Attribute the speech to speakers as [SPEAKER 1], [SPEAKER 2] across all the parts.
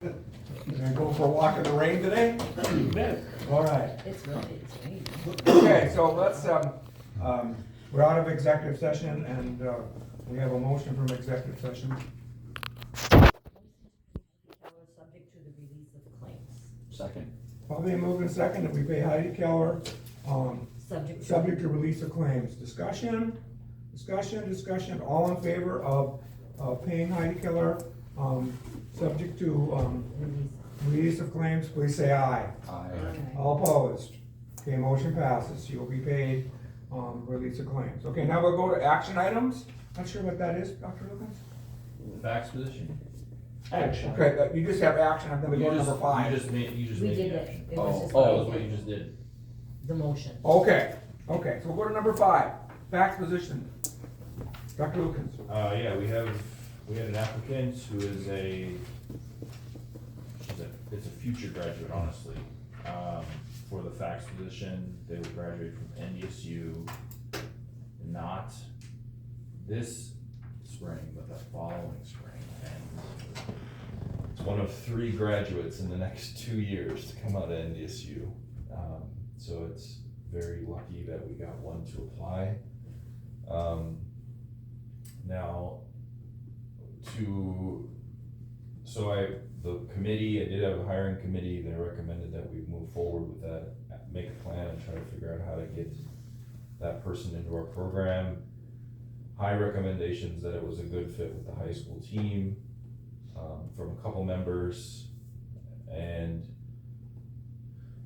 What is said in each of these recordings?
[SPEAKER 1] You gonna go for a walk in the rain today?
[SPEAKER 2] You bet.
[SPEAKER 1] All right.
[SPEAKER 3] It's raining.
[SPEAKER 1] Okay, so let's, we're out of executive session and, we have a motion from executive session.
[SPEAKER 3] Subject to the release of claims.
[SPEAKER 2] Second.
[SPEAKER 1] Probably moved in second that we pay Heidi Keller, subject to release of claims. Discussion, all in favor of paying Heidi Keller, subject to, release of claims, please say aye.
[SPEAKER 2] Aye.
[SPEAKER 1] All opposed? Okay, motion passes. You'll be paid, release of claims. Okay, now we'll go to action items. Not sure what that is, Dr. Lucas?
[SPEAKER 4] Fax position?
[SPEAKER 2] Action.
[SPEAKER 1] Okay, you just have action, and then we go to number five.
[SPEAKER 4] You just made
[SPEAKER 3] We
[SPEAKER 4] the
[SPEAKER 3] did it.
[SPEAKER 4] action.
[SPEAKER 3] It was just
[SPEAKER 4] Oh,
[SPEAKER 3] what
[SPEAKER 4] that's
[SPEAKER 3] we
[SPEAKER 4] what
[SPEAKER 3] did.
[SPEAKER 4] you just did.
[SPEAKER 3] The motion.
[SPEAKER 1] Okay, so we'll go to number five, fax position. Dr. Lucas.
[SPEAKER 4] Yeah, we had an applicant who is it's a future graduate, honestly, for the fax position. They would graduate from NDSU, not this spring, but the following spring. And it's one of 3 graduates in the next 2 years to come out of NDSU. So it's very lucky that we got one to apply. The committee, I did have a hiring committee that recommended that we move forward with that, make a plan and try to figure out how to get that person into our program. High recommendations that it was a good fit with the high school team, from a couple members. And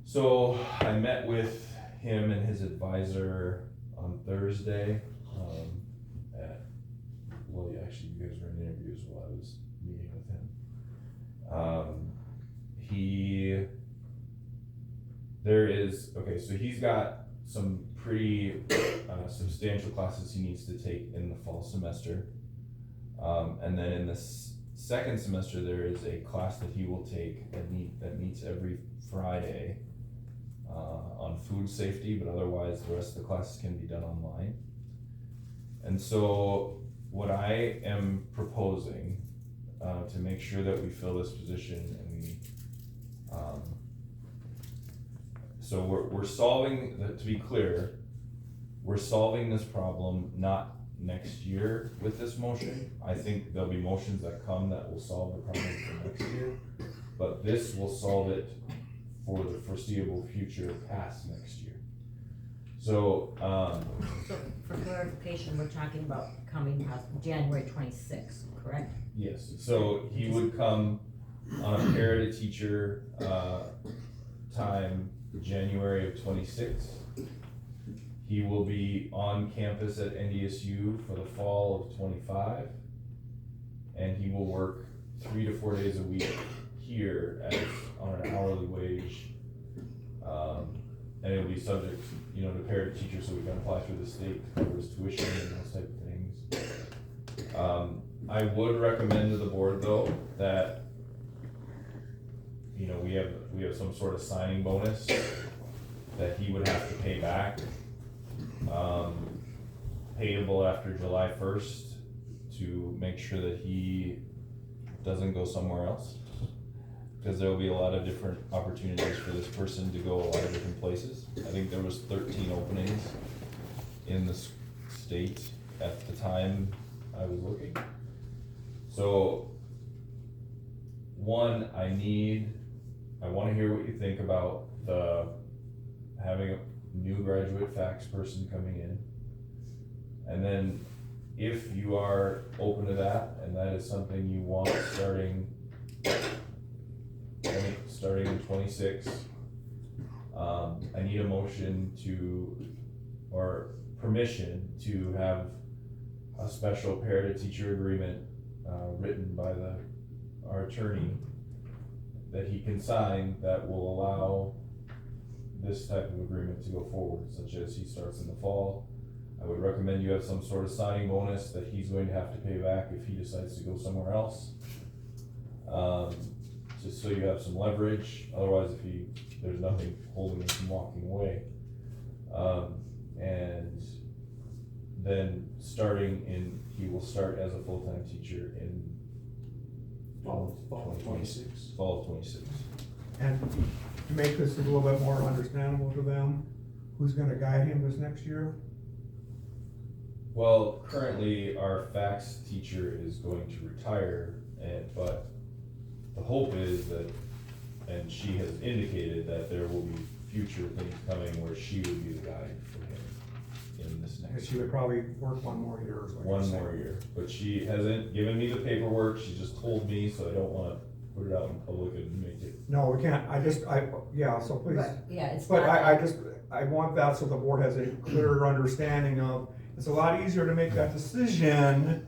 [SPEAKER 4] so I met with him and his advisor on Thursday. Actually, you guys were in interviews while I was meeting with him. So he's got some pretty substantial classes he needs to take in the fall semester. And then in the second semester, there is a class that he will take that meets every Friday on food safety, but otherwise the rest of the classes can be done online. And so what I am proposing to make sure that we fill this position, and so we're solving, to be clear, we're solving this problem not next year with this motion. I think there'll be motions that come that will solve the problem for next year, but this will solve it for the foreseeable future past next year. So,
[SPEAKER 3] So for clarification, we're talking about coming January 26th, correct?
[SPEAKER 4] yes, so he would come on a parity teacher time January of 26. He will be on campus at NDSU for the fall of 25, and he will work 3 to 4 days a week here on an hourly wage, and it'll be subject, to parity teacher, so we can apply through the state to cover his tuition and those type of things. I would recommend to the board though that we have some sort of signing bonus that he would have to pay back, payable after July 1st, to make sure that he doesn't go somewhere else, because there will be a lot of different opportunities for this person to go a lot of different places. I think there was 13 openings in the state at the time I was looking. So one, I want to hear what you think about having a new graduate fax person coming in. And then if you are open to that, and that is something you want starting in 26, I need a motion or permission to have a special parity teacher agreement written by our attorney that he can sign that will allow this type of agreement to go forward, such as he starts in the fall. I would recommend you have some sort of signing bonus that he's going to have to pay back if he decides to go somewhere else. Just so you have some leverage, otherwise there's nothing holding him from walking away. And then he will start as a full-time teacher in
[SPEAKER 2] Fall of 26.
[SPEAKER 4] Fall of 26.
[SPEAKER 1] And to make this a little bit more understandable to them, who's gonna guide him this next year?
[SPEAKER 4] Well, currently our fax teacher is going to retire, but the hope is that, and she has indicated that there will be future things coming where she would be the guide for him in this
[SPEAKER 1] And
[SPEAKER 4] next
[SPEAKER 1] she
[SPEAKER 4] year.
[SPEAKER 1] would probably work one more year or so.
[SPEAKER 4] One more year, but she hasn't given me the paperwork, she just told me, so I don't wanna put it out in public and make it.
[SPEAKER 1] No, we can't, yeah, so please.
[SPEAKER 3] But, yeah, it's
[SPEAKER 1] But
[SPEAKER 3] not.
[SPEAKER 1] I want that so the board has a clearer understanding of, it's a lot easier to make that decision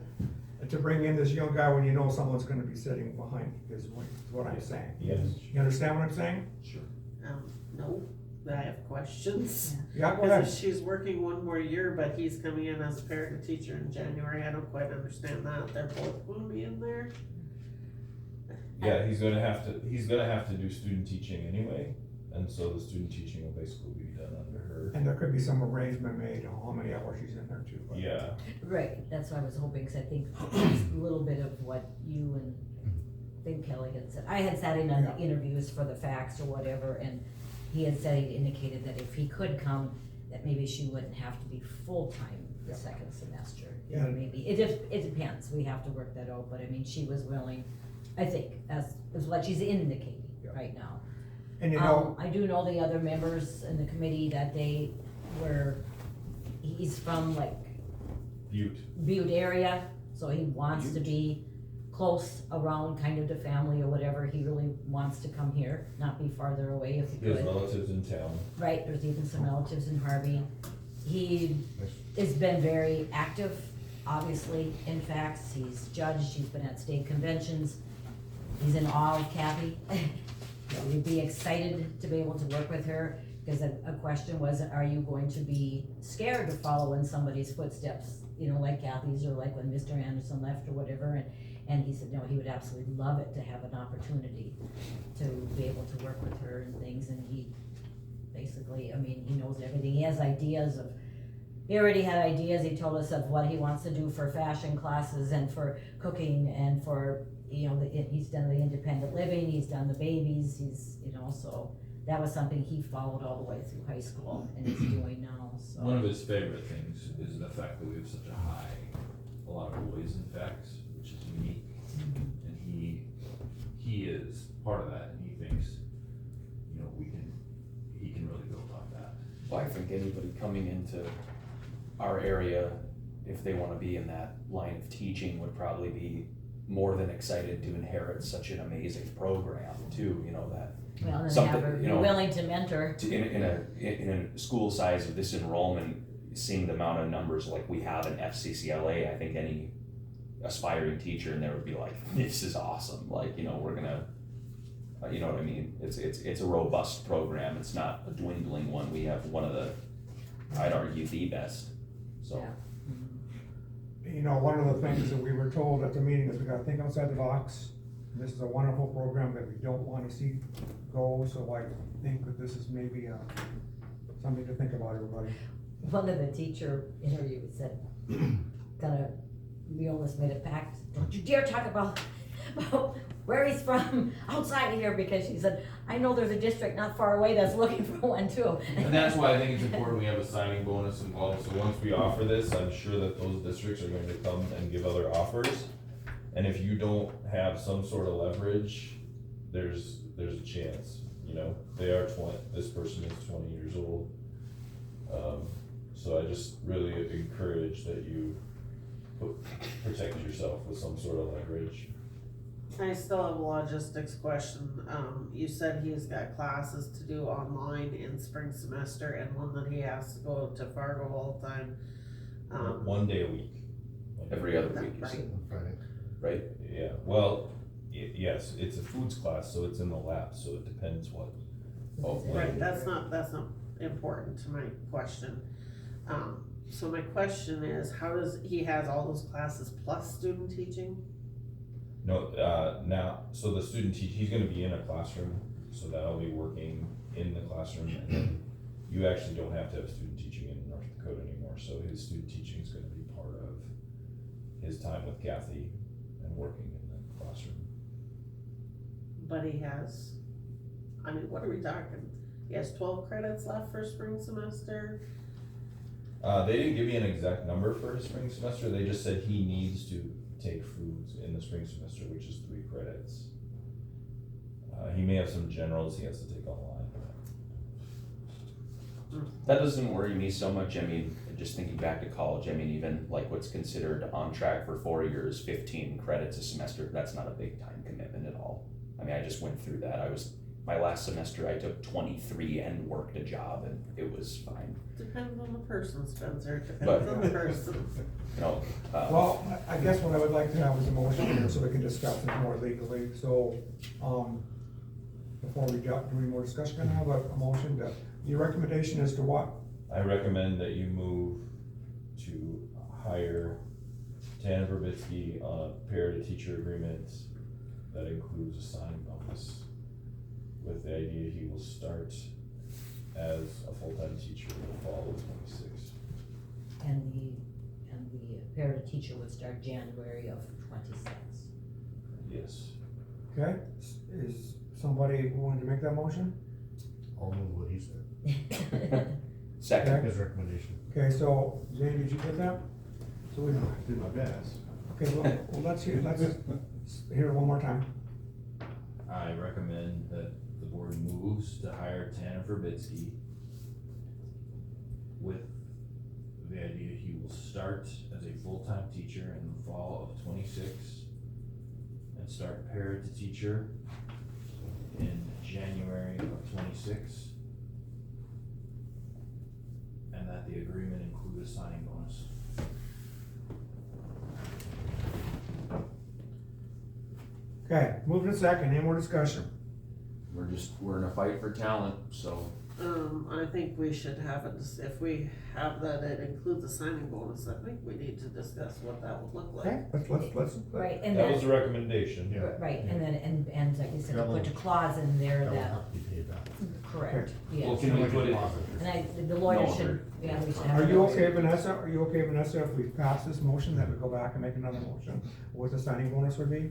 [SPEAKER 1] to bring in this young guy when you know someone's gonna be sitting behind you, is what I'm saying.
[SPEAKER 4] Yes.
[SPEAKER 1] You understand what I'm saying?
[SPEAKER 2] Sure.
[SPEAKER 5] No, but I have questions.
[SPEAKER 1] Yeah, go
[SPEAKER 5] Because
[SPEAKER 1] ahead.
[SPEAKER 5] if she's working one more year, but he's coming in as a parent teacher in January, I don't quite understand that, they're both gonna be in there.
[SPEAKER 4] Yeah, he's gonna have to do student teaching anyway, and so the student teaching will basically be done under her.
[SPEAKER 1] And there could be some arrangement made on how many hours she's in there too. but-
[SPEAKER 4] Yeah,
[SPEAKER 3] Right, that's what I was hoping, cause I think that's a little bit of what you and I think Kelly had said. I had sat in on the
[SPEAKER 1] Yeah.
[SPEAKER 3] interviews for the facts or whatever, and he had said, he indicated that if he could come, that maybe she wouldn't have to be full-time the
[SPEAKER 1] Yeah.
[SPEAKER 3] second semester.
[SPEAKER 1] Yeah.
[SPEAKER 3] Maybe, it depends, we have to work that out, but I mean, she was willing, I think, is what she's indicating
[SPEAKER 1] Yeah.
[SPEAKER 3] right now.
[SPEAKER 1] And you know,
[SPEAKER 3] I do know the other members in the committee that they were, he's from like Butte area, so he wants to be close around kind of the family or whatever, he really wants to come here, not be farther away if he
[SPEAKER 4] he has
[SPEAKER 3] could.
[SPEAKER 4] relatives in town.
[SPEAKER 3] Right, there's even some relatives in Harvey. He has been very active, obviously, in facts, he's judged, he's been at state conventions, he's in awe of Kathy. We'd be excited to be able to work with her, because a question was, are you going to be scared to follow in somebody's footsteps? You know, like Kathy's, or like when Mr. Anderson left or whatever, and he said, no, he would absolutely love it to have an opportunity to be able to work with her and things, and he basically, I mean, he knows everything, he has ideas of, he already had ideas, he told us of what he wants to do for fashion classes and for cooking and for, you know, he's done the independent living, he's done the babies, he's, you know, so that was something he followed all the way through high school and is doing now, so.
[SPEAKER 6] One of his favorite things is the fact that we have such a lot of boys in facts, which is unique. And he is part of that, and he thinks, you know, he can really build on that.
[SPEAKER 7] Well, I think anybody coming into our area, if they wanna be in that line of teaching, would probably be more than excited to inherit such an amazing program too, you know, that.
[SPEAKER 3] Well, and
[SPEAKER 7] something,
[SPEAKER 3] have her
[SPEAKER 7] you
[SPEAKER 3] be
[SPEAKER 7] know,
[SPEAKER 3] willing to mentor.
[SPEAKER 7] In a school size of this enrollment, seeing the amount of numbers like we have in FCCLA, I think any aspiring teacher in there would be like, this is awesome, like, you know, we're gonna, you know what I mean? It's a robust program, it's not a dwindling one, we have one of the, I'd argue, the best, so.
[SPEAKER 3] Yeah.
[SPEAKER 1] you know, one of the things that we were told at the meeting is we gotta think outside the box. This is a wonderful program that we don't wanna see go, so I think that this is maybe, something to think about, everybody.
[SPEAKER 3] One of the teacher interviews said, we almost made a pact, don't you dare talk about where he's from outside of here, because she said, I know there's a district not far away that's looking for one too.
[SPEAKER 4] And that's why I think it's important we have a signing bonus involved, so once we offer this, I'm sure that those districts are going to come and give other offers. And if you don't have some sort of leverage, there's a chance, you know, this person is 20 years old. So I just really encourage that you protect yourself with some sort of leverage.
[SPEAKER 5] I still have a logistics question. You said he's got classes to do online in spring semester and one that he has to go to Fargo all the time.
[SPEAKER 4] 1 day a week.
[SPEAKER 7] Every other week, you
[SPEAKER 5] Right.
[SPEAKER 7] said,
[SPEAKER 2] Friday.
[SPEAKER 7] right?
[SPEAKER 4] Yeah, well, yes, it's a foods class, so it's in the lab, so it depends what.
[SPEAKER 5] Right, that's not important to my question. So my question is, he has all those classes plus student teaching?
[SPEAKER 4] No, now, so the he's gonna be in a classroom, so that'll be working in the classroom, and then you actually don't have to have student teaching in North Dakota anymore, so his student teaching is gonna be part of his time with Kathy and working in the classroom.
[SPEAKER 5] but he has, I mean, what are we talking? He has 12 credits left for spring semester.
[SPEAKER 4] They didn't give me an exact number for his spring semester, they just said he needs to take foods in the spring semester, which is 3 credits. He may have some generals he has to take online.
[SPEAKER 7] That doesn't worry me so much. I mean, just thinking back to college, I mean, even like what's considered on track for 4 years, 15 credits a semester, that's not a big time commitment at all. I mean, I just went through that. My last semester, I took 23 and worked a job, and it was fine.
[SPEAKER 5] Depends on the person, Spencer,
[SPEAKER 7] But-
[SPEAKER 5] depends on the person.
[SPEAKER 7] You know,
[SPEAKER 1] Well, I guess what I would like to have is a motion here so we can discuss it more legally, so, before we do any more discussion, can I have a motion that, your recommendation is to what?
[SPEAKER 4] I recommend that you move to hire Tanner Verbitsky on a parent-teacher agreement that includes a signing bonus, with the idea he will start as a full-time teacher in the fall of 26.
[SPEAKER 3] And the parent teacher would start January of 26.
[SPEAKER 4] Yes.
[SPEAKER 1] Okay, is somebody willing to make that motion?
[SPEAKER 2] I'll move what he said.
[SPEAKER 7] second,
[SPEAKER 2] His recommendation.
[SPEAKER 1] Okay, so, Zane, did you get that? So we know.
[SPEAKER 2] I did my best.
[SPEAKER 1] Okay, well, let's hear it one more time.
[SPEAKER 6] I recommend that the board moves to hire Tanner Verbitsky with the idea he will start as a full-time teacher in the fall of 26 and start para to teacher in January of 26. And that the agreement include a signing bonus.
[SPEAKER 1] Okay, moving to second, any more discussion?
[SPEAKER 7] we're in a fight for talent, so.
[SPEAKER 5] I think we should have it, if we have that, it includes a signing bonus, I think we need to discuss what that would look like.
[SPEAKER 1] Okay, let's.
[SPEAKER 3] Right, and
[SPEAKER 4] That was
[SPEAKER 3] then,
[SPEAKER 4] the recommendation.
[SPEAKER 2] Yeah.
[SPEAKER 3] right, and then, and like you said,
[SPEAKER 2] That
[SPEAKER 3] put a
[SPEAKER 2] will-
[SPEAKER 3] clause in there
[SPEAKER 2] That will
[SPEAKER 3] that,
[SPEAKER 2] have to be paid back.
[SPEAKER 3] correct,
[SPEAKER 6] Well,
[SPEAKER 3] yes.
[SPEAKER 6] can we put it,
[SPEAKER 3] And the lawyer
[SPEAKER 7] No,
[SPEAKER 3] should, yeah, we should have.
[SPEAKER 1] Are
[SPEAKER 3] a
[SPEAKER 1] you
[SPEAKER 3] lawyer.
[SPEAKER 1] okay, Vanessa, if we pass this motion, that we go back and make another motion, what the signing bonus would be?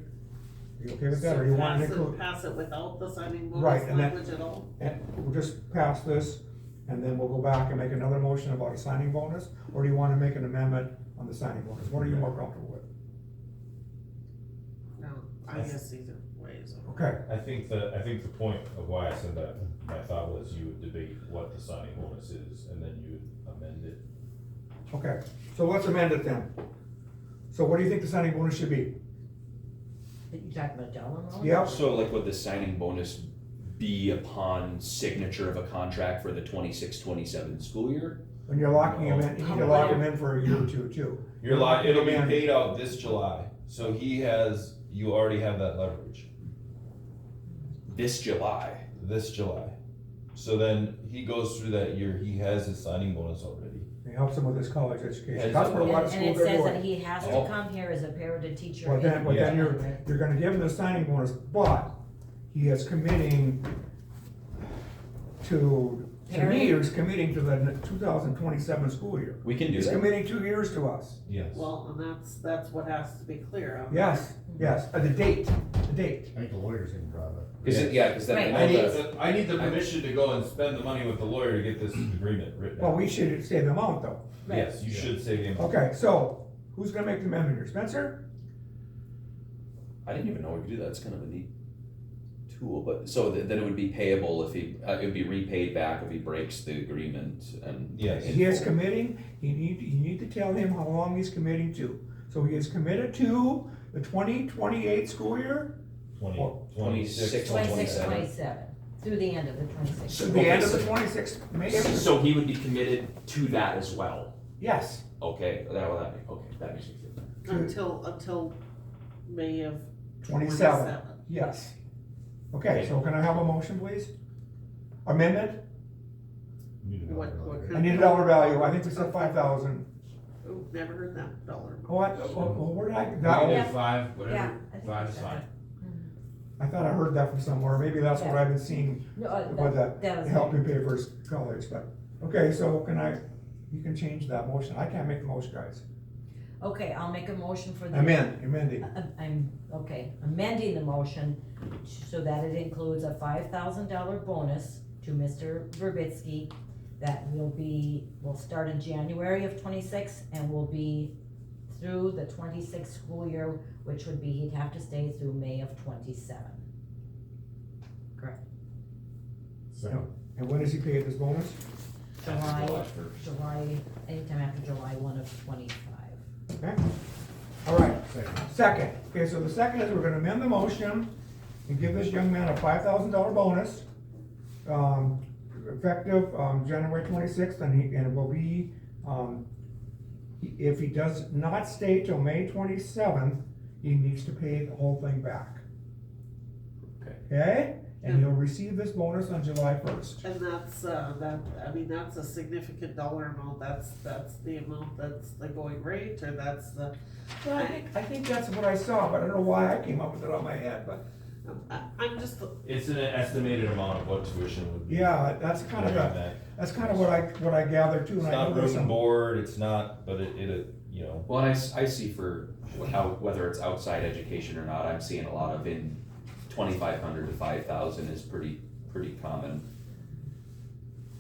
[SPEAKER 1] Are you okay with that, or you want to include?
[SPEAKER 5] Pass it without the signing
[SPEAKER 1] Right,
[SPEAKER 5] bonus
[SPEAKER 1] and that-
[SPEAKER 5] language at all?
[SPEAKER 1] And we'll just pass this, and then we'll go back and make another motion about a signing bonus, or do you wanna make an amendment on the signing bonus? What are you more comfortable with?
[SPEAKER 5] No, I guess either way is okay.
[SPEAKER 1] Okay,
[SPEAKER 4] I think the point of why I said that, my thought was you would debate what the signing bonus is, and then you would amend it.
[SPEAKER 1] okay, so let's amend it then. So what do you think the signing bonus should be?
[SPEAKER 3] You talking about a dollar amount?
[SPEAKER 1] Yep,
[SPEAKER 7] So like would the signing bonus be upon signature of a contract for the 26-27 school year?
[SPEAKER 1] when you're locking him in, you need to lock him in for a year or two, too.
[SPEAKER 4] It'll be
[SPEAKER 1] And-
[SPEAKER 4] paid out this July, so you already have that leverage,
[SPEAKER 7] This July.
[SPEAKER 4] this July. So then he goes through that year, he has his signing bonus already.
[SPEAKER 1] It helps him with his college education,
[SPEAKER 4] And-
[SPEAKER 1] that's what a lot
[SPEAKER 3] And
[SPEAKER 1] of
[SPEAKER 3] and
[SPEAKER 1] schools
[SPEAKER 3] it
[SPEAKER 1] are
[SPEAKER 3] says that
[SPEAKER 1] doing.
[SPEAKER 3] he has
[SPEAKER 4] Oh.
[SPEAKER 3] to come here as a parent teacher.
[SPEAKER 1] Well, then,
[SPEAKER 3] in-
[SPEAKER 1] but then
[SPEAKER 3] Right.
[SPEAKER 1] you're gonna give him the signing bonus, but he is committing to me, he's committing to the 2027 school year.
[SPEAKER 7] We can do
[SPEAKER 1] He's
[SPEAKER 7] that.
[SPEAKER 1] committing 2 years to us.
[SPEAKER 4] Yes.
[SPEAKER 5] Well, and that's what has to be clear on.
[SPEAKER 1] Yes, the date.
[SPEAKER 2] I think the lawyer's gonna draw that.
[SPEAKER 7] Cause it, yeah, cause then
[SPEAKER 3] Right.
[SPEAKER 7] I know the,
[SPEAKER 4] I need the permission to go and spend the money with the lawyer to get this agreement written
[SPEAKER 1] Well,
[SPEAKER 4] out.
[SPEAKER 1] we should say the amount though.
[SPEAKER 4] Yes, you should say the amount.
[SPEAKER 1] Okay, so, who's gonna make the amendment here, Spencer?
[SPEAKER 7] I didn't even know we could do that. It's kind of a neat tool, but so then it would be payable if he, it would be repaid back if he breaks the agreement and.
[SPEAKER 4] Yes.
[SPEAKER 1] He is committing, you need to tell him how long he's committing to. So he is committed to the 2028 school year,
[SPEAKER 4] 26,
[SPEAKER 3] 26, 27, through the end of the 26.
[SPEAKER 1] to the end of the 26th May.
[SPEAKER 7] So he would be committed to that as well.
[SPEAKER 1] Yes,
[SPEAKER 7] Okay, that makes me feel better.
[SPEAKER 5] Until May of
[SPEAKER 1] 27, yes. Okay, so can I have a motion, please? Amendment?
[SPEAKER 5] What
[SPEAKER 1] I need a dollar value, I think we said 5,000.
[SPEAKER 5] Oh, never heard that dollar.
[SPEAKER 1] What, where did I,
[SPEAKER 6] we
[SPEAKER 1] that,
[SPEAKER 6] can
[SPEAKER 3] Yeah.
[SPEAKER 6] do 5,
[SPEAKER 3] Yeah,
[SPEAKER 6] whatever,
[SPEAKER 3] I think
[SPEAKER 6] 5 is
[SPEAKER 3] that's
[SPEAKER 6] fine.
[SPEAKER 1] I thought I heard that from somewhere, maybe that's what
[SPEAKER 3] Yeah.
[SPEAKER 1] I've been seeing
[SPEAKER 3] No,
[SPEAKER 1] with
[SPEAKER 3] that
[SPEAKER 1] the
[SPEAKER 3] was.
[SPEAKER 1] help me pay for his college, but, okay, so you can change that motion, I can't make the motion, guys.
[SPEAKER 3] Okay, I'll make a motion for the.
[SPEAKER 1] Amending.
[SPEAKER 3] I'm, okay, amending the motion so that it includes a $5,000 bonus to Mr. Verbitsky that will start in January of 26 and will be through the 26 school year, which would be, he'd have to stay through May of 27. Correct.
[SPEAKER 2] Second.
[SPEAKER 1] And when does he pay this bonus?
[SPEAKER 3] July,
[SPEAKER 6] July 1st.
[SPEAKER 3] July, anytime after July 1 of 25.
[SPEAKER 1] Okay, all right,
[SPEAKER 2] Second.
[SPEAKER 1] second. Okay, so the second is we're gonna amend the motion and give this young man a $5,000 bonus, effective, January 26th, and it will be, if he does not stay till May 27th, he needs to pay the whole thing back.
[SPEAKER 4] Okay.
[SPEAKER 1] Okay, and he'll receive this bonus on July 1st.
[SPEAKER 5] And that's, that's a significant dollar amount, that's the amount that's the going rate, or that's the,
[SPEAKER 1] Well, I think that's what I saw, but I don't know why I came up with it on my head, but,
[SPEAKER 5] I'm just,
[SPEAKER 4] It's an estimated amount of what tuition would be.
[SPEAKER 1] yeah, that's kind of what I gathered too.
[SPEAKER 4] It's
[SPEAKER 1] And I know
[SPEAKER 4] not
[SPEAKER 1] there's
[SPEAKER 4] room and
[SPEAKER 1] some,
[SPEAKER 4] board, it's not, but it, you know,
[SPEAKER 7] Well, and I see for whether it's outside education or not, I'm seeing a lot of in 2,500 to 5,000 is pretty common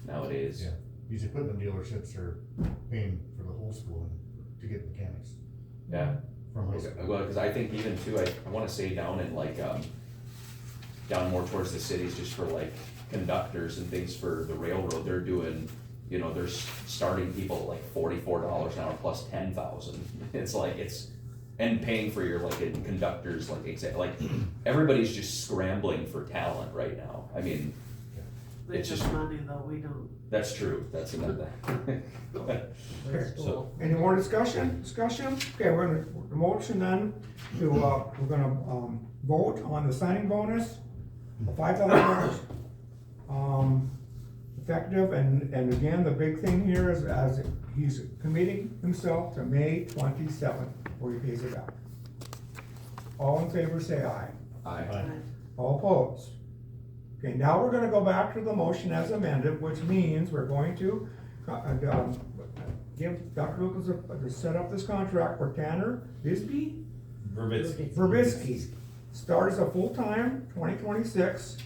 [SPEAKER 7] nowadays.
[SPEAKER 2] Yeah. These equipment dealerships are paying for the whole school to get mechanics
[SPEAKER 7] Yeah.
[SPEAKER 2] from high school.
[SPEAKER 7] Well, because I think even too, I want to say down in like, down more towards the cities, just for like conductors and things for the railroad, they're doing, they're starting people at like $44 an hour plus 10,000. It's like, and paying for your like conductors, like everybody's just scrambling for talent right now. I mean,
[SPEAKER 5] they
[SPEAKER 7] It's
[SPEAKER 5] just
[SPEAKER 7] just-
[SPEAKER 5] money though, we don't.
[SPEAKER 7] that's true, that's another thing.
[SPEAKER 1] Okay,
[SPEAKER 3] School.
[SPEAKER 1] any more discussion? Okay, we're gonna, the motion then to, we're gonna, vote on the signing bonus of $5,000. Effective, and again, the big thing here is as he's committing himself to May 27th, where he pays it back. All in favor, say aye.
[SPEAKER 2] Aye.
[SPEAKER 1] All opposed? Okay, now we're gonna go back to the motion as amended, which means we're going to, give Dr. Lucas to set up this contract for Tanner Bisbee? Verbitsky. Start as a full-time, 2026,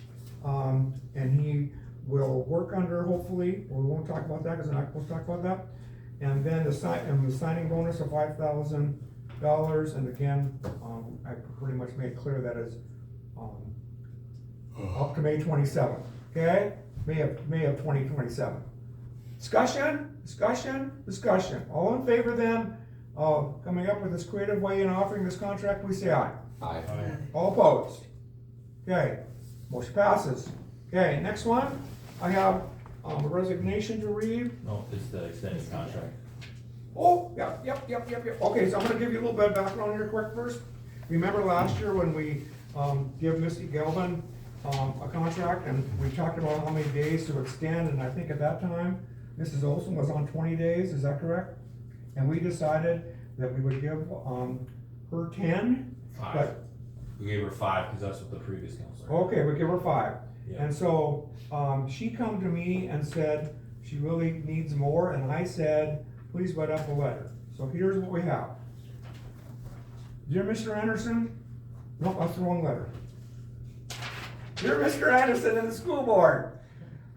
[SPEAKER 1] and he will work under, hopefully, we won't talk about that, because we're not supposed to talk about that. And then the signing bonus of $5,000, and again, I pretty much made clear that is, up to May 27th, okay? May of 2027. Discussion. All in favor then of coming up with this creative way and offering this contract, please say aye.
[SPEAKER 7] Aye.
[SPEAKER 1] All opposed? Okay, motion passes. Okay, next one, I have a resignation to read.
[SPEAKER 6] No, it's the extended contract.
[SPEAKER 1] Oh, yep. Okay, so I'm gonna give you a little bit of background here quick first. Remember last year when we, give Misty Galvin, a contract, and we talked about how many days to extend, and I think at that time, Mrs. Olson was on 20 days, is that correct? And we decided that we would give, her 10,
[SPEAKER 6] 5.
[SPEAKER 1] but,
[SPEAKER 6] We gave her 5 because that's what the previous counselor.
[SPEAKER 1] okay, we give her 5.
[SPEAKER 6] Yeah.
[SPEAKER 1] And so, she come to me and said she really needs more, and I said, please write up a letter. So here's what we have. Dear Mr. Anderson, no, that's the wrong letter. Dear Mr. Anderson and the school board,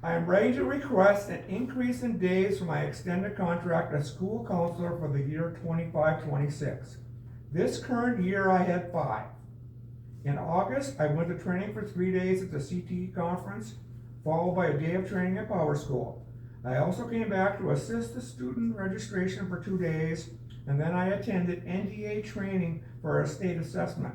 [SPEAKER 1] I am ready to request an increase in days for my extended contract as school counselor for the year 25-26. This current year I had 5. In August, I went to training for 3 days at the CTE conference, followed by a day of training at Power School. I also came back to assist the student registration for 2 days, and then I attended NDA training for a state assessment.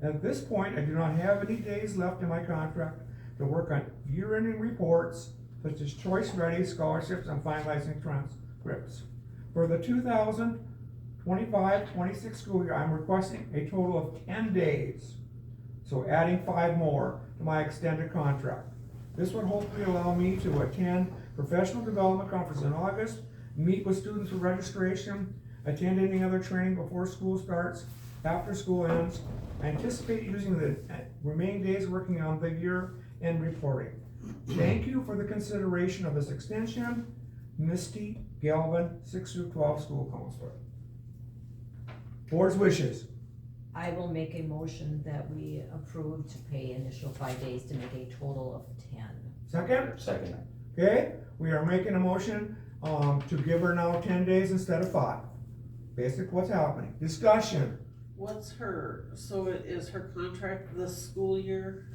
[SPEAKER 1] At this point, I do not have any days left in my contract to work on year-ending reports, such as Choice Ready, scholarships, and finalizing transcripts. For the 2025-26 school year, I'm requesting a total of 10 days. So adding 5 more to my extended contract. This would hopefully allow me to attend professional development conference in August, meet with students for registration, attend any other training before school starts, after school ends. I anticipate using the remaining days working on the year-end reporting. Thank you for the consideration of this extension. Misty Galvin, 6-12 school counselor. Board's wishes.
[SPEAKER 3] I will make a motion that we approve to pay initial 5 days to make a total of 10.
[SPEAKER 1] Second?
[SPEAKER 7] Second.
[SPEAKER 1] Okay, we are making a motion, to give her now 10 days instead of 5. Basic, what's happening? Discussion.
[SPEAKER 5] What's so is her contract this school year?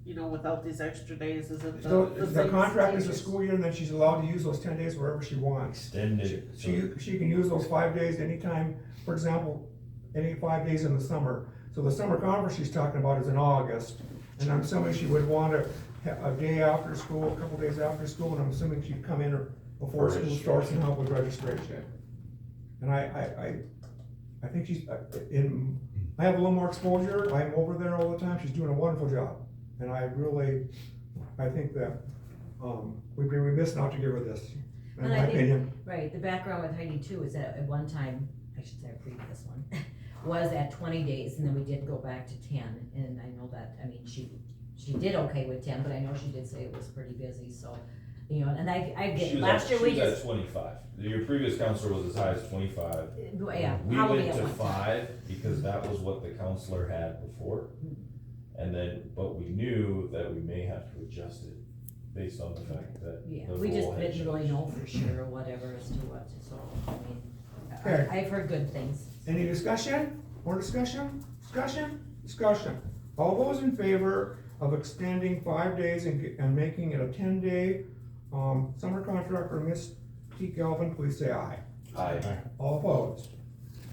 [SPEAKER 5] Without these extra days, is it
[SPEAKER 1] So
[SPEAKER 5] the
[SPEAKER 1] the
[SPEAKER 5] same
[SPEAKER 1] contract is a
[SPEAKER 5] teachers?
[SPEAKER 1] school year, and then she's allowed to use those 10 days wherever she wants.
[SPEAKER 4] Extended.
[SPEAKER 1] She can use those 5 days anytime, for example, any 5 days in the summer. So the summer conference she's talking about is in August, and I'm assuming she would want a day after school, a couple days after school, and I'm assuming she'd come in before school starts and help with registration. And I think she's, I have a little more exposure, I'm over there all the time, she's doing a wonderful job. And I think that, we'd be remiss not to give her this, in
[SPEAKER 3] And
[SPEAKER 1] my
[SPEAKER 3] I think-
[SPEAKER 1] opinion.
[SPEAKER 3] Right, the background with Heidi too is that at one time, I should say our previous one, was at 20 days, and then we did go back to 10, and I know that, I mean, she did okay with 10, but I know she did say it was pretty busy, so, and I get, last year we
[SPEAKER 4] She was
[SPEAKER 3] just,
[SPEAKER 4] at 25. Your previous counselor was as high as 25.
[SPEAKER 3] yeah,
[SPEAKER 4] We
[SPEAKER 3] probably
[SPEAKER 4] went
[SPEAKER 3] at
[SPEAKER 4] to
[SPEAKER 3] one time.
[SPEAKER 4] 5 because that was what the counselor had before. And then, but we knew that we may have to adjust it based on the fact that
[SPEAKER 3] Yeah,
[SPEAKER 4] the
[SPEAKER 3] we just
[SPEAKER 4] role had
[SPEAKER 3] didn't really
[SPEAKER 4] changed.
[SPEAKER 3] know for sure or whatever as to what, so, I mean,
[SPEAKER 1] Okay.
[SPEAKER 3] I've heard good things.
[SPEAKER 1] Any discussion? More discussion? Discussion. All those in favor of extending 5 days and making it a 10-day, summer contract for Miss T. Galvin, please say aye.
[SPEAKER 7] Aye.
[SPEAKER 1] All opposed?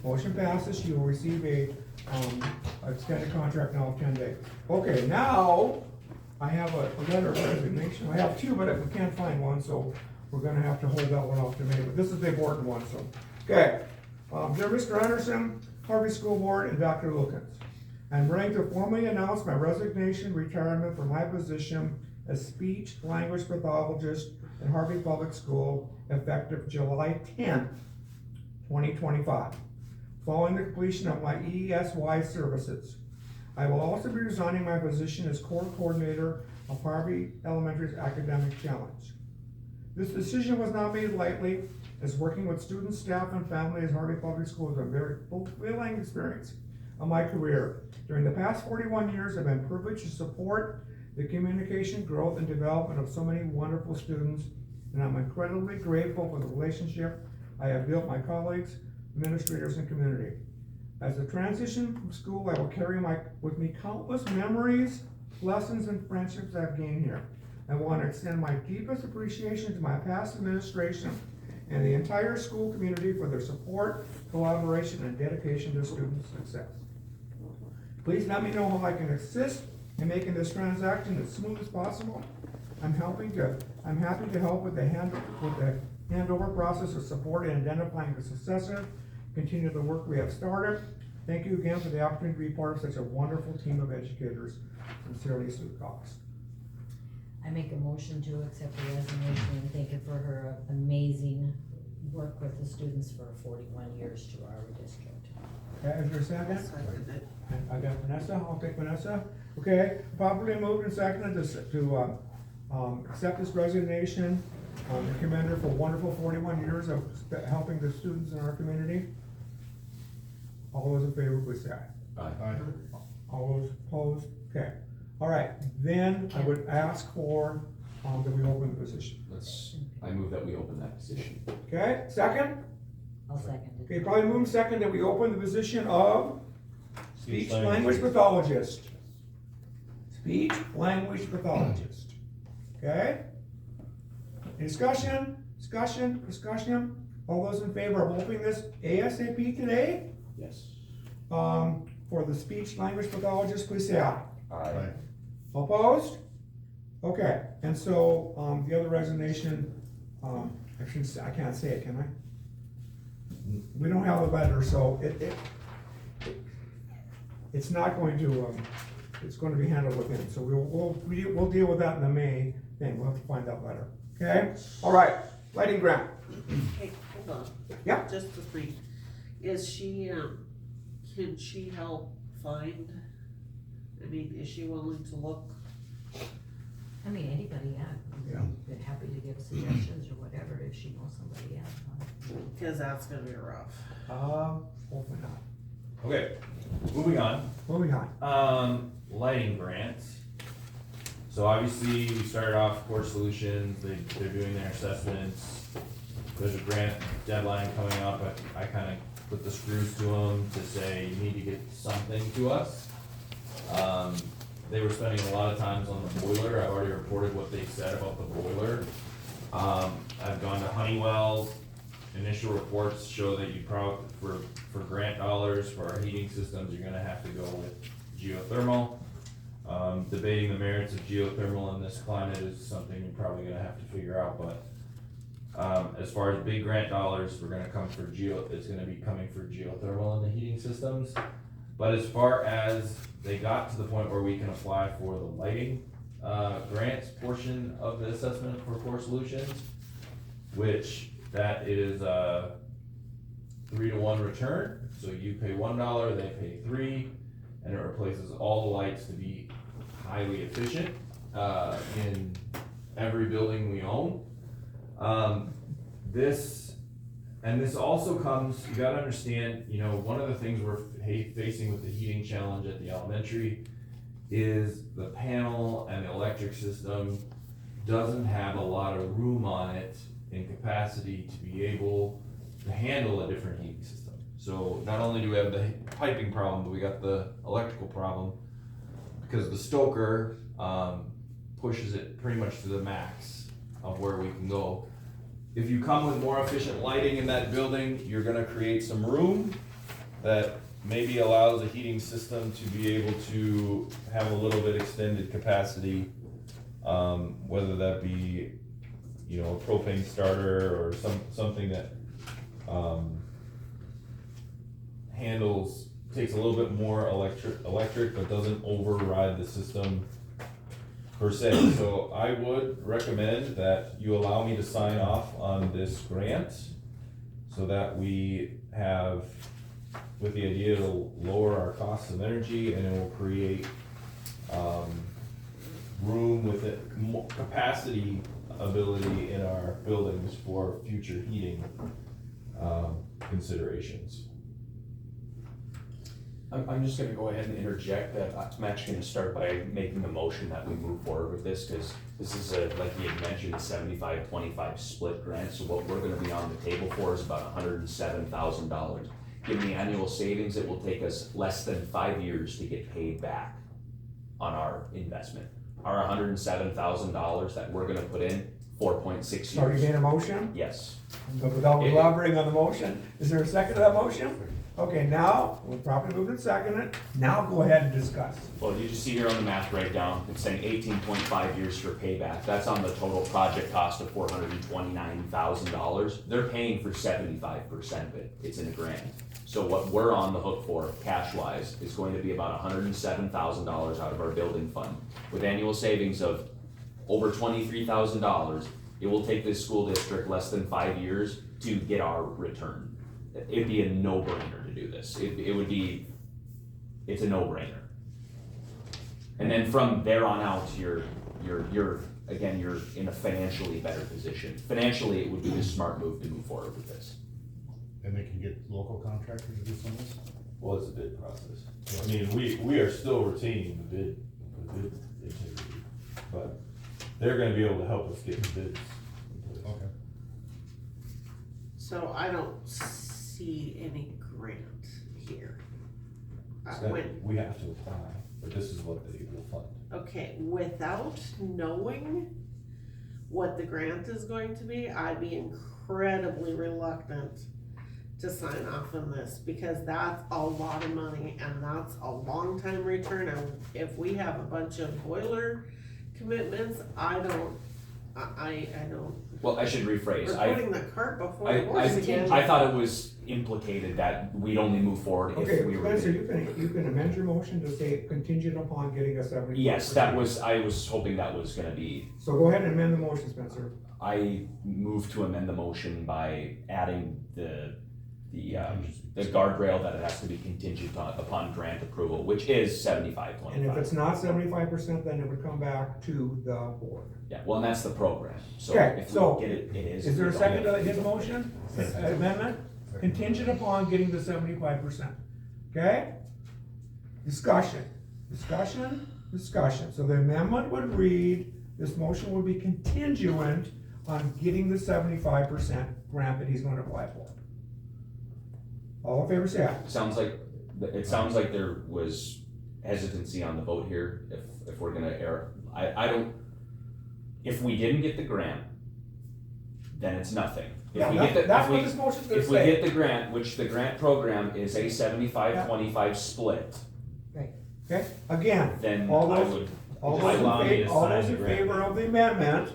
[SPEAKER 1] Motion passes, she will receive a, extended contract now of 10 days. Okay, now, I have a letter of resignation, I have two, but we can't find one, so we're gonna have to hold that one off to May, but this is the important one, so. Okay, dear Mr. Anderson, Harvey School Board, and Dr. Lukens, I'm ready to formally announce my resignation, retirement from my position as speech language pathologist at Harvey Public School, effective July 10th, 2025. Following the completion of my ESY services. I will also be resigning my position as core coordinator of Harvey Elementary's academic challenge. This decision was not made lightly, as working with students, staff, and family at Harvey Public School has been a very fulfilling experience of my career. During the past 41 years, I've been privileged to support the communication, growth, and development of so many wonderful students, and I'm incredibly grateful for the relationship I have built with my colleagues, administrators, and community. As a transition from school, I will carry with me countless memories, lessons, and friendships I've gained here. I want to extend my deepest appreciation to my past administration and the entire school community for their support, collaboration, and dedication to student success. Please let me know how I can assist in making this transaction as smooth as possible. I'm happy to help with the handover process of support and identifying the successor, continue the work we have started. Thank you again for the opportunity to be part of such a wonderful team of educators. Sincerely, Sue Cox.
[SPEAKER 3] I make a motion to accept the resignation and thank her for her amazing work with the students for 41 years to our district.
[SPEAKER 1] Okay, is there a second?
[SPEAKER 5] Second it.
[SPEAKER 1] I got Vanessa, I'll take Vanessa. Okay, properly moved and seconded to accept this resignation, and commend her for wonderful 41 years of helping the students in our community. All those in favor, please say aye.
[SPEAKER 2] Aye.
[SPEAKER 1] All those opposed? Okay. All right, then I would ask for, that we open the position.
[SPEAKER 8] I move that we open that position.
[SPEAKER 1] Okay, second?
[SPEAKER 3] I'll second it.
[SPEAKER 1] Okay, probably move second that we open the position of speech language pathologist. Speech language pathologist. Okay? Any discussion? All those in favor of opening this ASAP today?
[SPEAKER 8] Yes.
[SPEAKER 1] For the speech language pathologist, please say aye.
[SPEAKER 7] Aye.
[SPEAKER 1] All opposed? Okay, and so, the other resignation, I can't say it, can I? We don't have a letter, so it's not going to, it's going to be handled within, so we'll deal with that in the May thing, we'll have to find that letter, okay? All right, lighting grant,
[SPEAKER 5] Hey, hold on.
[SPEAKER 1] Yeah.
[SPEAKER 5] Just a thing. Is she, can she help find, is she willing to look?
[SPEAKER 3] I mean, anybody, yeah.
[SPEAKER 1] Yeah.
[SPEAKER 3] Been happy to give suggestions or whatever if she knows somebody, yeah.
[SPEAKER 5] Cause that's gonna be rough.
[SPEAKER 1] hopefully not.
[SPEAKER 4] Okay, moving on.
[SPEAKER 1] Moving on.
[SPEAKER 4] Lighting grants. So obviously, we started off Core Solutions, they're doing their assessments. There's a grant deadline coming up, but I kinda put the screws to them to say, you need to get something to us. They were spending a lot of times on the boiler, I've already reported what they said about the boiler. I've gone to Honeywell, initial reports show that you for grant dollars for our heating systems, you're gonna have to go with geothermal. Debating the merits of geothermal in this climate is something you're probably gonna have to figure out, but as far as big grant dollars, it's gonna be coming for geothermal in the heating systems. But as far as they got to the point where we can apply for the lighting, grants portion of the assessment for Core Solutions, which that is a 3-to-1 return, so you pay $1, they pay $3, and it replaces all the lights to be highly efficient, in every building we own. This also comes, you gotta understand, one of the things we're facing with the heating challenge at the elementary is the panel and the electric system doesn't have a lot of room on it in capacity to be able to handle a different heating system. So not only do we have the piping problem, but we got the electrical problem because the stoker pushes it pretty much to the max of where we can go. If you come with more efficient lighting in that building, you're gonna create some room that maybe allows the heating system to be able to have a little bit extended capacity, whether that be, a propane starter or something that takes a little bit more electric, but doesn't override the system per se. So I would recommend that you allow me to sign off on this grant so that we have, with the idea it'll lower our costs of energy and it will create room with it, more capacity ability in our buildings for future heating considerations.
[SPEAKER 7] I'm just gonna go ahead and interject that I'm actually gonna start by making the motion that we move forward with this, cause this is like you had mentioned, a 75-25 split grant, so what we're gonna be on the table for is about $107,000. Given the annual savings, it will take us less than 5 years to get paid back on our investment. Our $107,000 that we're gonna put in, 4.6 years.
[SPEAKER 1] So you made a motion?
[SPEAKER 7] Yes.
[SPEAKER 1] But without elaborating on the motion, is there a second to that motion? Okay, now, we're properly moved and seconded, now go ahead and discuss.
[SPEAKER 7] Well, you just see here on the math breakdown, it's saying 18.5 years for payback. That's on the total project cost of $429,000. They're paying for 75% of it. It's in a grant. So what we're on the hook for, cash-wise, is going to be about $107,000 out of our building fund. With annual savings of over $23,000, it will take this school district less than 5 years to get our return. It'd be a no-brainer to do this. It's a no-brainer. And then from there on out, you're in a financially better position. Financially, it would be the smart move to move forward with this.
[SPEAKER 2] And they can get local contractors to do some of this?
[SPEAKER 4] Well, it's a bid process. I mean, we are still retaining the bid integrity, but they're gonna be able to help us get the bids in place.
[SPEAKER 2] Okay.
[SPEAKER 5] So I don't see any grant here.
[SPEAKER 4] So we have to apply, but this is what they will fund.
[SPEAKER 5] Okay, without knowing what the grant is going to be, I'd be incredibly reluctant to sign off on this, because that's a lot of money and that's a long time return. And if we have a bunch of boiler commitments, I don't.
[SPEAKER 7] Well, I should rephrase.
[SPEAKER 5] We're putting the cart before the horse again.
[SPEAKER 7] I thought it was implicated that we'd only move forward
[SPEAKER 1] Okay,
[SPEAKER 7] if we were.
[SPEAKER 1] Spencer, you can amend your motion to say contingent upon getting a 75%.
[SPEAKER 7] Yes, I was hoping that was gonna be.
[SPEAKER 1] So go ahead and amend the motion, Spencer.
[SPEAKER 7] I move to amend the motion by adding the guardrail that it has to be contingent upon grant approval, which is 75-25.
[SPEAKER 1] And if it's not 75%, then it would come back to the board.
[SPEAKER 7] Yeah, well, and that's the program, so
[SPEAKER 1] Okay,
[SPEAKER 7] if
[SPEAKER 1] so
[SPEAKER 7] we get it, it is.
[SPEAKER 1] Is there a
[SPEAKER 7] If we don't
[SPEAKER 1] second
[SPEAKER 7] get
[SPEAKER 1] to
[SPEAKER 7] it,
[SPEAKER 1] his motion, amendment? contingent upon getting the 75%. Okay? Discussion. So the amendment would read, this motion would be contingent on getting the 75% grant that he's gonna apply for. All in favor, say aye.
[SPEAKER 7] It sounds like there was hesitancy on the vote here, if we're gonna err. I don't, if we didn't get the grant, then it's nothing.
[SPEAKER 1] That's what this motion's gonna
[SPEAKER 7] If we
[SPEAKER 1] say.
[SPEAKER 7] get the grant, which the grant program is a 75-25 split,
[SPEAKER 1] Okay, again,
[SPEAKER 7] then
[SPEAKER 1] all
[SPEAKER 7] I
[SPEAKER 1] those,
[SPEAKER 7] would,
[SPEAKER 1] all
[SPEAKER 7] just allow me to
[SPEAKER 1] all
[SPEAKER 7] sign
[SPEAKER 1] those
[SPEAKER 7] the
[SPEAKER 1] in
[SPEAKER 7] grant.
[SPEAKER 1] favor of the amendment,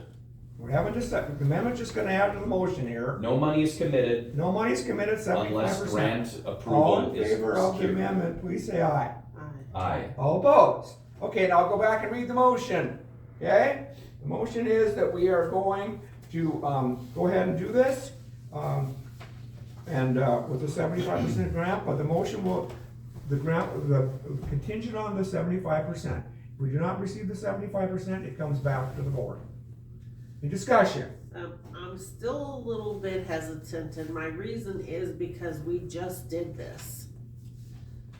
[SPEAKER 1] we haven't decided, the amendment's just gonna add to the motion here.
[SPEAKER 7] no money is committed
[SPEAKER 1] No money's committed, 75%.
[SPEAKER 7] unless grant
[SPEAKER 1] All
[SPEAKER 7] approval
[SPEAKER 1] in
[SPEAKER 7] is
[SPEAKER 1] favor of the
[SPEAKER 7] secured.
[SPEAKER 1] amendment, please say aye.
[SPEAKER 7] Aye.
[SPEAKER 1] All opposed? Okay, now I'll go back and read the motion, okay? The motion is that we are going to, go ahead and do this, and, with the 75% grant, but the motion will, the contingent on the 75%. If we do not receive the 75%, it comes back to the board. Any discussion?
[SPEAKER 5] I'm still a little bit hesitant, and my reason is because we just did this.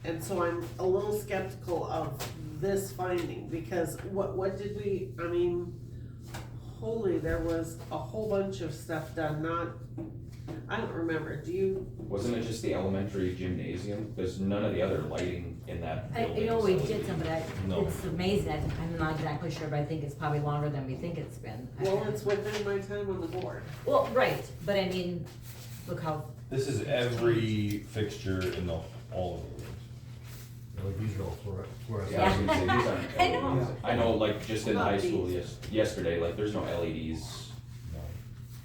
[SPEAKER 5] And so I'm a little skeptical of this finding, because what did we, I mean, holy, there was a whole bunch of stuff done, I don't remember, do you?
[SPEAKER 7] Wasn't it just the elementary gymnasium? There's none of the other lighting in that building.
[SPEAKER 3] I know we
[SPEAKER 7] so-
[SPEAKER 3] did some, but it's amazing, I'm not exactly sure, but I think it's probably longer than we think it's been.
[SPEAKER 5] Well, it's within my time on the board.
[SPEAKER 3] Well, right, but I mean, look how,
[SPEAKER 9] This is every fixture in all of the rooms.
[SPEAKER 2] Like these are all fluorescent.
[SPEAKER 7] Yeah, I was gonna say, these aren't
[SPEAKER 3] I know.
[SPEAKER 7] LEDs. I know, like, just in
[SPEAKER 5] Not
[SPEAKER 7] high school
[SPEAKER 5] these.
[SPEAKER 7] yesterday, like, there's no LEDs.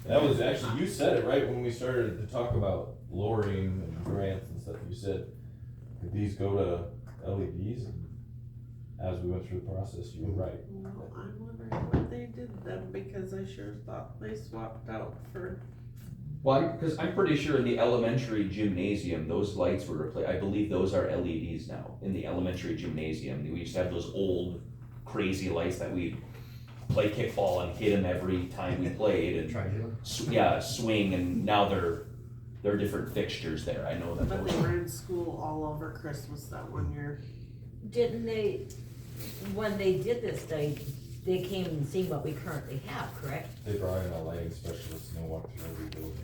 [SPEAKER 9] That was actually, you said it right when we started to talk about lowering and grants and stuff. You said, could these go to LEDs? And as we went through the process, you were right.
[SPEAKER 5] Well, I'm wondering what they did then, because I sure thought they swapped out for.
[SPEAKER 7] Well, because I'm pretty sure in the elementary gymnasium, those lights were replaced. I believe those are LEDs now in the elementary gymnasium. We used to have those old crazy lights that we play kickball and hit them every time we played and
[SPEAKER 2] Triangular?
[SPEAKER 7] swing, and now they're different fixtures there. I know that
[SPEAKER 5] But
[SPEAKER 7] those
[SPEAKER 5] they were in school all over Christmas that one year.
[SPEAKER 3] didn't they, when they did this study, they came and seen what we currently have, correct?
[SPEAKER 9] They brought in a lighting specialist and they walked through every building.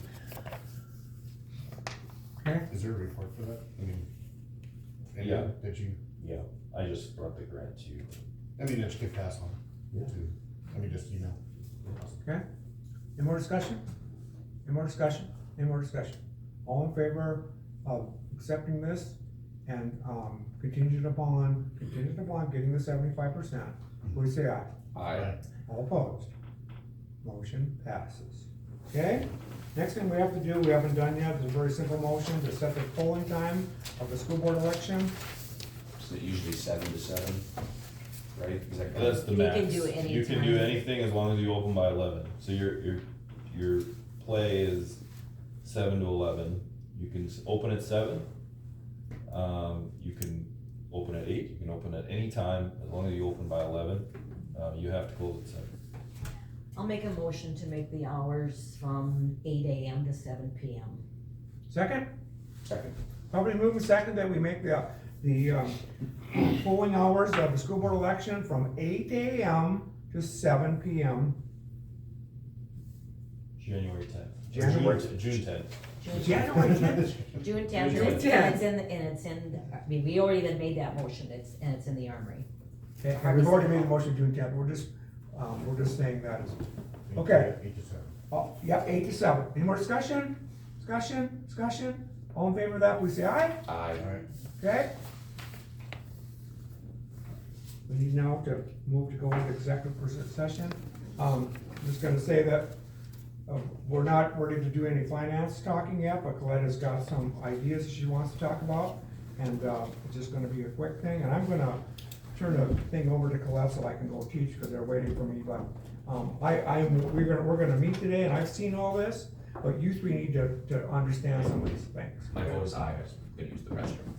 [SPEAKER 1] Okay.
[SPEAKER 2] Is there a report for that? I mean,
[SPEAKER 9] Yeah.
[SPEAKER 2] Did you,
[SPEAKER 9] Yeah, I just brought the grant to you.
[SPEAKER 2] I mean, that you could pass on
[SPEAKER 9] Yeah.
[SPEAKER 2] to, I mean, just email.
[SPEAKER 1] Okay? Any more discussion? Any more discussion? Any more discussion? All in favor of accepting this and, contingent upon getting the 75%, please say aye.
[SPEAKER 7] Aye.
[SPEAKER 1] All opposed? Motion passes. Okay? Next thing we have to do, we haven't done yet, is a very simple motion to set the polling time of the school board election.
[SPEAKER 7] So usually 7 to 7, right? Is that kind
[SPEAKER 9] That's
[SPEAKER 7] of,
[SPEAKER 9] the
[SPEAKER 3] You
[SPEAKER 9] max.
[SPEAKER 3] can do it
[SPEAKER 9] You can do
[SPEAKER 3] anytime.
[SPEAKER 9] anything as long as you open by 11. So your play is 7 to 11. You can open at 7. You can open at 8. You can open at any time as long as you open by 11. You have to close at 7.
[SPEAKER 3] I'll make a motion to make the hours from 8 AM to 7 PM.
[SPEAKER 1] Second?
[SPEAKER 7] second.
[SPEAKER 1] Probably moving second that we make the polling hours of the school board election from 8 AM to 7 PM.
[SPEAKER 9] January 10th.
[SPEAKER 1] January-
[SPEAKER 9] June 10th.
[SPEAKER 1] January 10th.
[SPEAKER 3] June 10th,
[SPEAKER 1] June
[SPEAKER 3] and it's
[SPEAKER 1] 10th.
[SPEAKER 3] I mean, we already had made that motion, and it's in the armory.
[SPEAKER 1] Okay, we've already made the motion June 10th, we're just saying that is, okay.
[SPEAKER 2] 8 to 7.
[SPEAKER 1] Oh, yep, 8 to 7. Any more discussion? Discussion? All in favor of that, please say aye.
[SPEAKER 7] Aye.
[SPEAKER 2] Alright,
[SPEAKER 1] Okay? We need now to move to go into executive session. I'm just gonna say that, we're not ready to do any finance talking yet, but Coletta's got some ideas she wants to talk about. And, it's just gonna be a quick thing, and I'm gonna turn the thing over to Colette so I can go teach, because they're waiting for me, but, we're gonna meet today, and I've seen all this, but you three need to understand some of these things.
[SPEAKER 8] My vote is aye, I was gonna use the restroom.